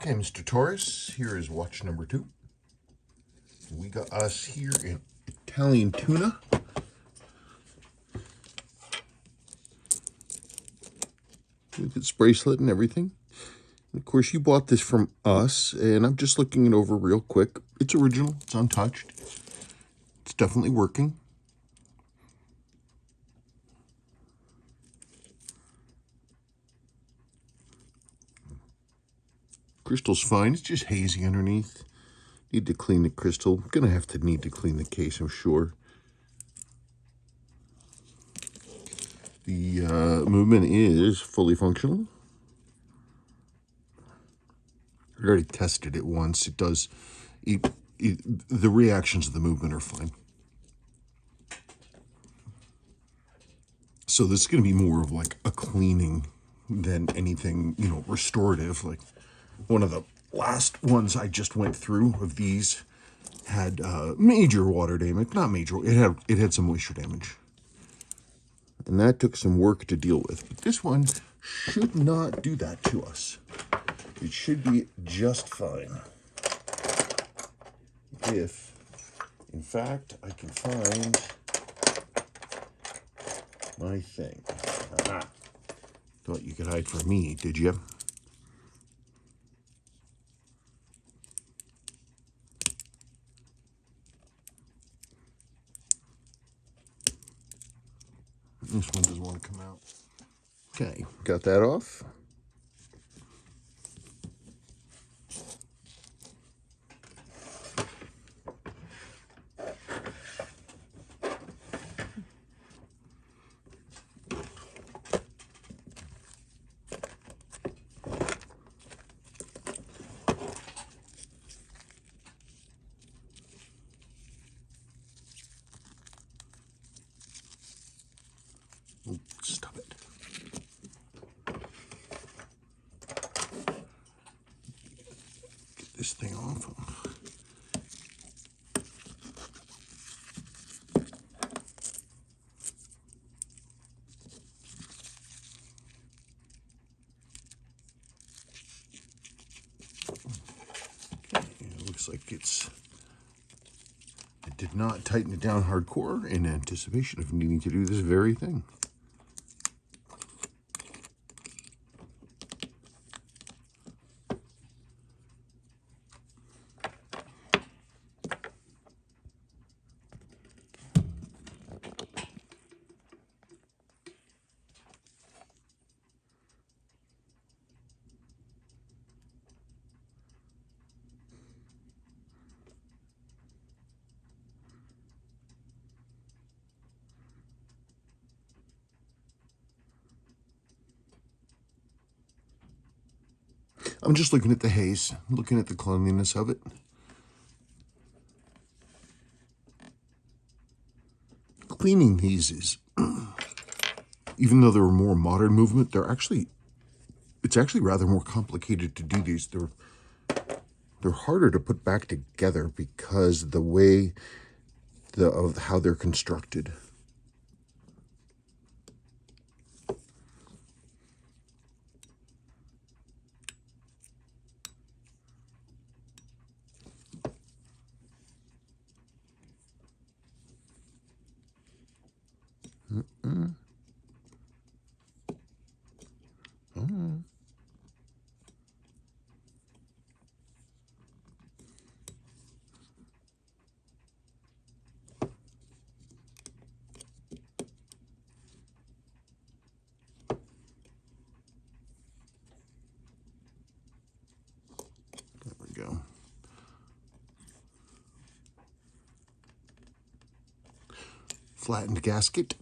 Okay, Mr. Torres, here is watch number 2. We got us here an Italian tuna. With its bracelet and everything. And of course, you bought this from us, and I'm just looking it over real quick. It's original, it's untouched. It's definitely working. Crystal's fine, it's just hazy underneath. Need to clean the crystal. Gonna have to need to clean the case, I'm sure. The movement is fully functional. I already tested it once. It does, the reactions of the movement are fine. So this is going to be more of like a cleaning than anything, you know, restorative. Like one of the last ones I just went through of these had major water damage. Not major, it had some moisture damage. And that took some work to deal with. But this one should not do that to us. It should be just fine. If, in fact, I can find my thing. Aha. Thought you could hide from me, did you? This one doesn't want to come out. Okay, got that off. Stop it. Get this thing off. Okay, it looks like I did not tighten it down hardcore in anticipation of needing to do this very thing. I'm just looking at the haze, looking at the cleanliness of it. Cleaning these is, even though they're a more modern movement, it's actually rather more complicated to do these. They're harder to put back together because the way of how they're constructed. There we go. Flattened gasket.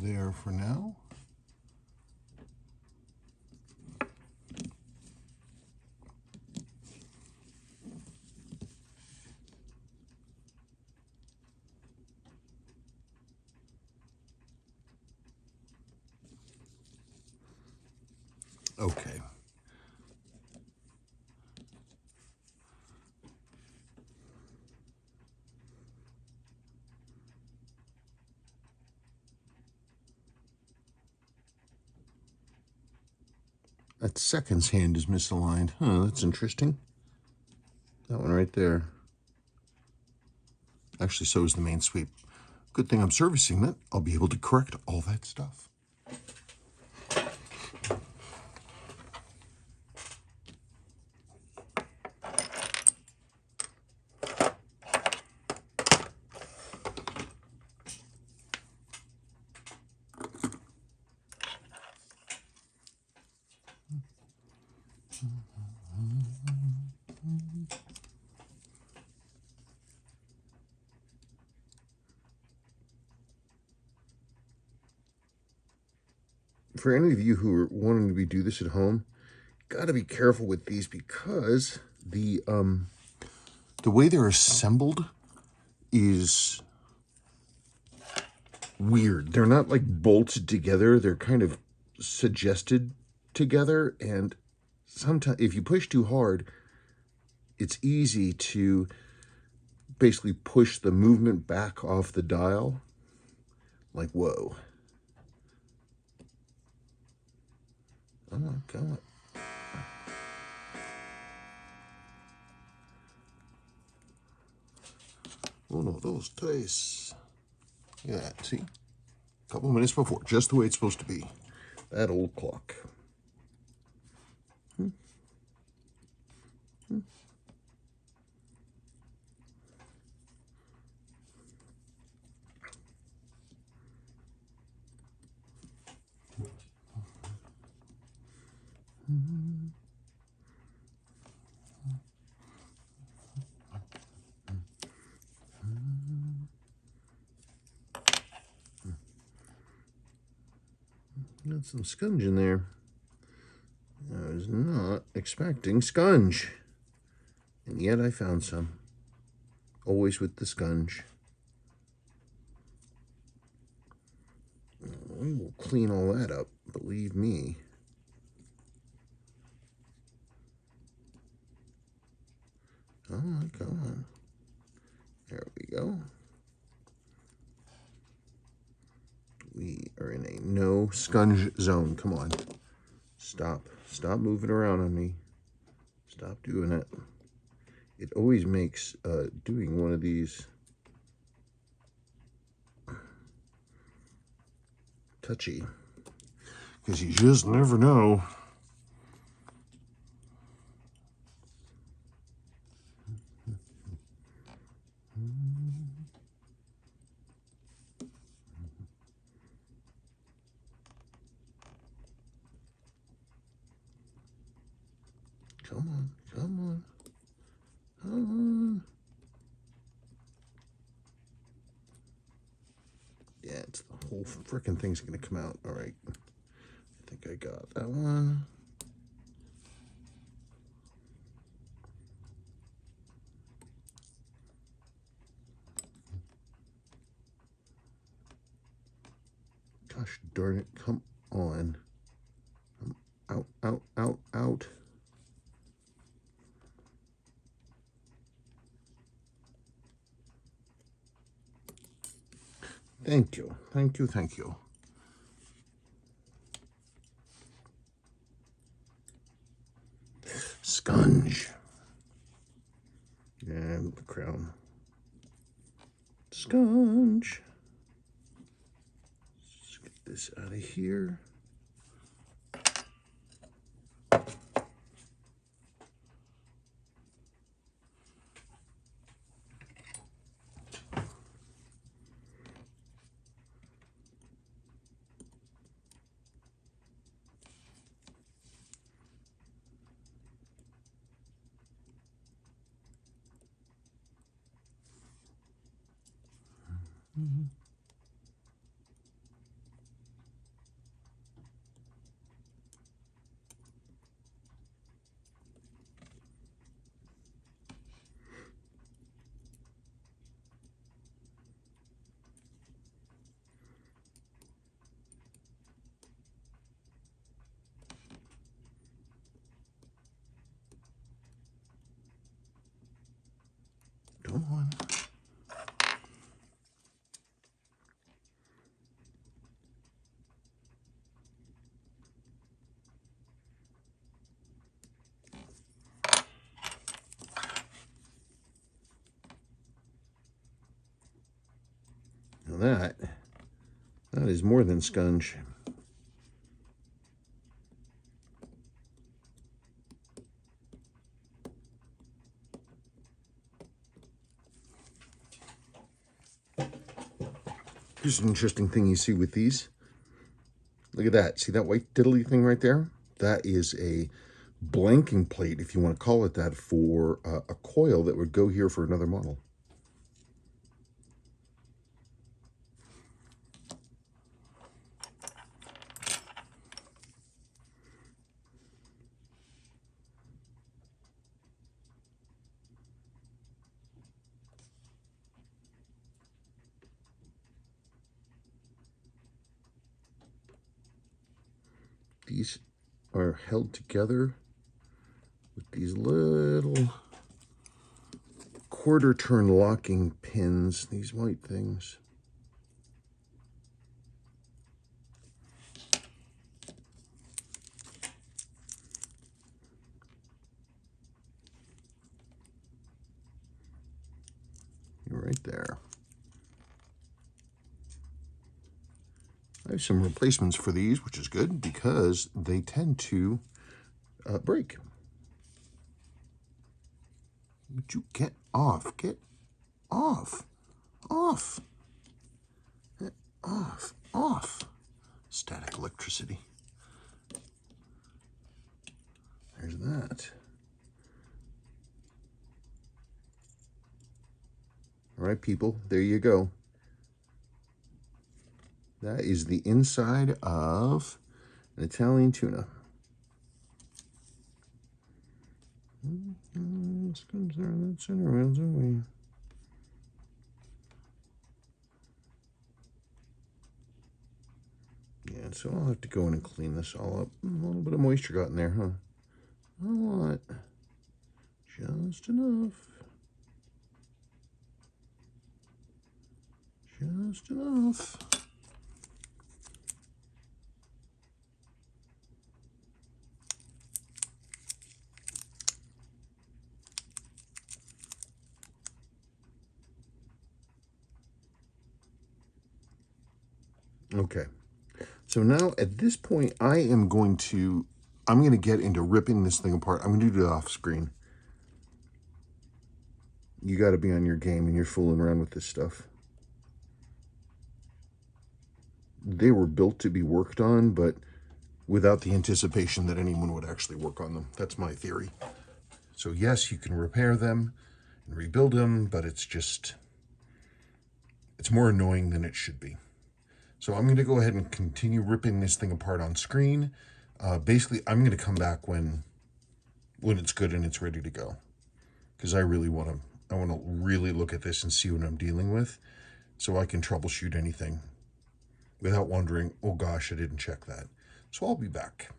there for now. Okay. That second's hand is misaligned. Huh, that's interesting. That one right there. Actually, so is the main sweep. Good thing I'm servicing that. I'll be able to correct all that stuff. For any of you who are wanting to do this at home, gotta be careful with these because the way they're assembled is weird. They're not like bolted together. They're kind of suggested together, and sometimes if you push too hard, it's easy to basically push the movement back off the dial. Like, whoa. Oh my God. Uno, dos, tres. Look at that, see? A couple minutes before, just the way it's supposed to be. That old clock. Got some scunge in there. I was not expecting scunge. And yet I found some. Always with the scunge. We will clean all that up, believe me. Come on, come on. There we go. We are in a no scunge zone. Come on. Stop. Stop moving around on me. Stop doing it. It always makes doing one of these touchy. Because you just never know. Come on, come on, come on. Yeah, it's the whole frickin' thing's gonna come out. All right, I think I got that one. Gosh darn it, come on. Out, out, out, out. Thank you, thank you, thank you. Scunge. And the crown. Scunge. Let's get this out of here. that is more than scunch. Here's an interesting thing you see with these. Look at that. See that white diddly thing right there? That is a blanking plate, if you want to call it that, for a coil that would go here for another model. These are held together with these little quarter turn locking pins, these white things. Right there. I have some replacements for these, which is good because they tend to break. Would you get off? Get off. Off. Get off. Off. Static electricity. There's that. All right, people, there you go. That is the inside of an Italian tuna. Yeah, so I'll have to go in and clean this all up. A little bit of moisture got in there, huh? Not a lot. Just enough. Just enough. Okay, so now at this point, I'm going to get into ripping this thing apart. I'm going to do it off screen. You got to be on your game when you're fooling around with this stuff. They were built to be worked on, but without the anticipation that anyone would actually work on them. That's my theory. So yes, you can repair them and rebuild them, but it's more annoying than it should be. So I'm going to go ahead and continue ripping this thing apart on screen. Basically, I'm going to come back when it's good and it's ready to go, because I want to really look at this and see what I'm dealing with, so I can troubleshoot anything without wondering, oh gosh, I didn't check that. So I'll be back.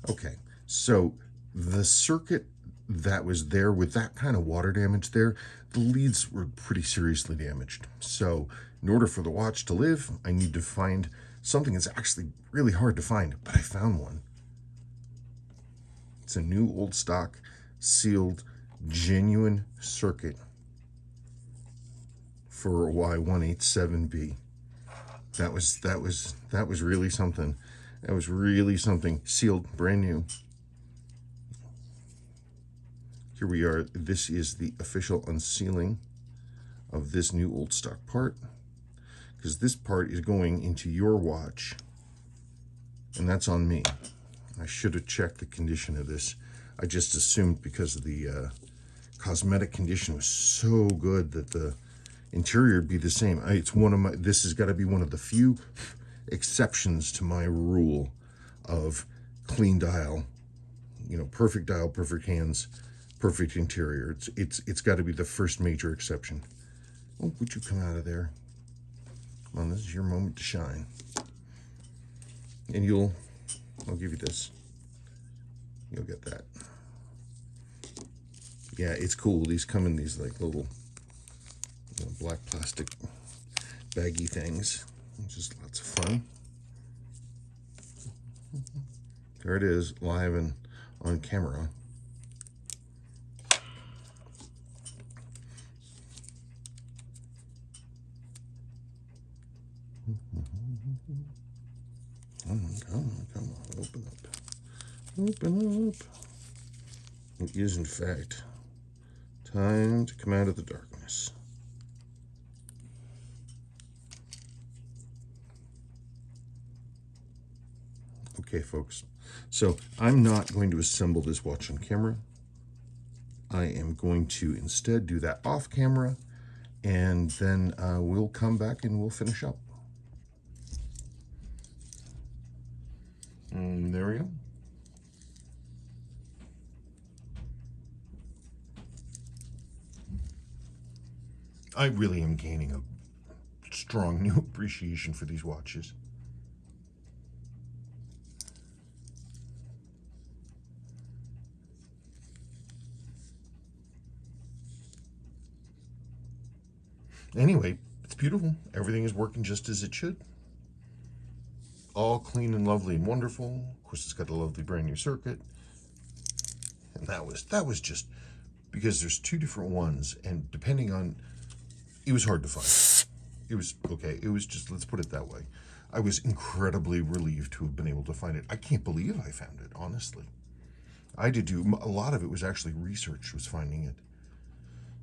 Okay, so the circuit that was there with that kind of water damage there, the leads were pretty seriously damaged. So in order for the watch to live, I need to find something that's actually really hard to find, but I found one. It's a new old stock, sealed, genuine circuit for a Y187B. That was really something. That was really something. Sealed, brand new. Here we are. This is the official unsealing of this new old stock part, because this part is going into your watch, and that's on me. I should have checked the condition of this. I just assumed because of the cosmetic condition was so good that the interior would be the same. This has got to be one of the few exceptions to my rule of clean dial, perfect dial, perfect hands, perfect interior. It's got to be the first major exception. Oh, would you come out of there? Come on, this is your moment to shine. And I'll give you this. You'll get that. Yeah, it's cool. These come in these like little black plastic baggy things. Just lots of fun. There it is, live and on camera. Come on, open up. Open up. It is, in fact, time to come out of the darkness. Okay, folks. So I'm not going to assemble this watch on camera. I am going to instead do that off camera, and then we'll come back and we'll finish up. And there we go. I really am gaining a strong new appreciation for these watches. Anyway, it's beautiful. Everything is working just as it should. All clean and lovely and wonderful. Of course, it's got a lovely brand new circuit. And that was just because there's two different ones, and depending on, it was hard to find. It was okay. It was just, let's put it that way. I was incredibly relieved to have been able to find it. I can't believe I found it, honestly. I did do a lot of it was actually research, was finding it,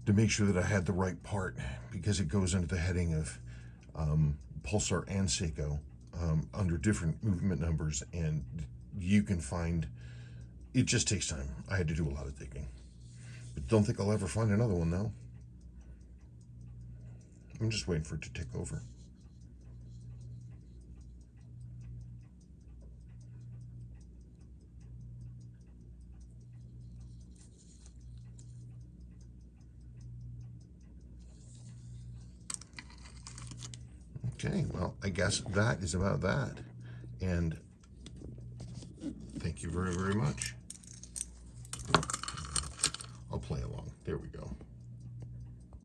to make sure that I had the right part, because it goes under the heading of Pulsar and Seiko under different movement numbers, and you can find, it just takes time. I had to do a lot of digging, but don't think I'll ever find another one though. I'm just waiting for it to take over. Okay, well, I guess that is about that. And thank you very, very much. I'll play along. There we go.